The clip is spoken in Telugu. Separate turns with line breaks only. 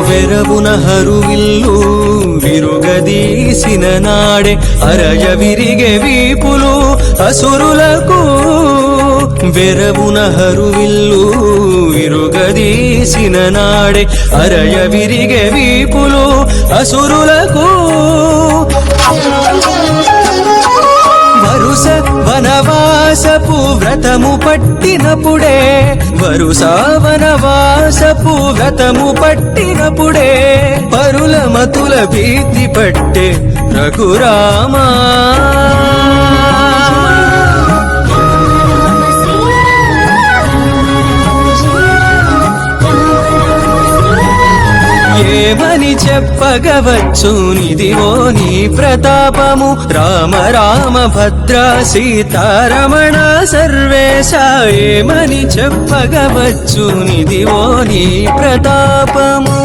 వెరవున హరువిల్లు విరుగదీసిన నాడే అరయ విరిగే వీపులు అసురులకు వెరవున హరువిల్లు విరుగదీసిన నాడే అరయ విరిగే వీపులు అసురులకు వరుస వనవాసపు వ్రతము పట్టినప్పుడే వరుస వనవాసపు వ్రతము పట్టినప్పుడే పరుల మతుల భీతి పట్టే రఘురామా ఏమని చెప్పగవచ్చు నిదివో నీ ప్రతాపము రామ రామ భద్ర సీతారమణ సర్వేశ ఏమని చెప్పగవచ్చు నిదివో నీ ప్రతాపము